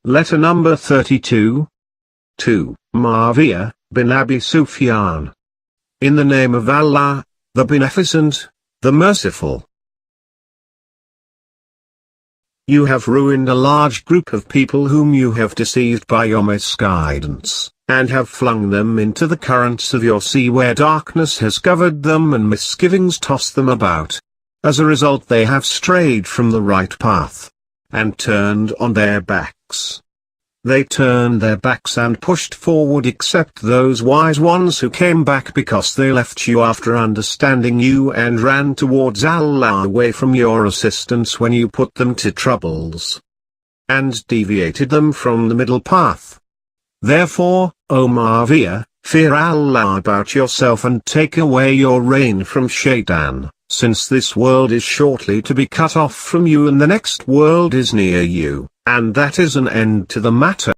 Letter number 32. To Muawiyah bin Abi Sufyan. In the name of Allah, the Beneficent, the Merciful. You have ruined a large group of people whom you have deceived by your misguidance, and have flung them into the currents of your sea where darkness has covered them and misgivings toss them about. As a result they have strayed from the right path, and turned on their backs. They turned their backs and pushed forward except those wise ones who came back because they left you after understanding you and ran towards Allah away from your assistance when you put them to troubles, and deviated them from the middle path. Therefore, O Muawiyah, fear Allah about yourself and take away your reign from Shaitan, since this world is shortly to be cut off from you and the next world is near you, and that is an end to the matter.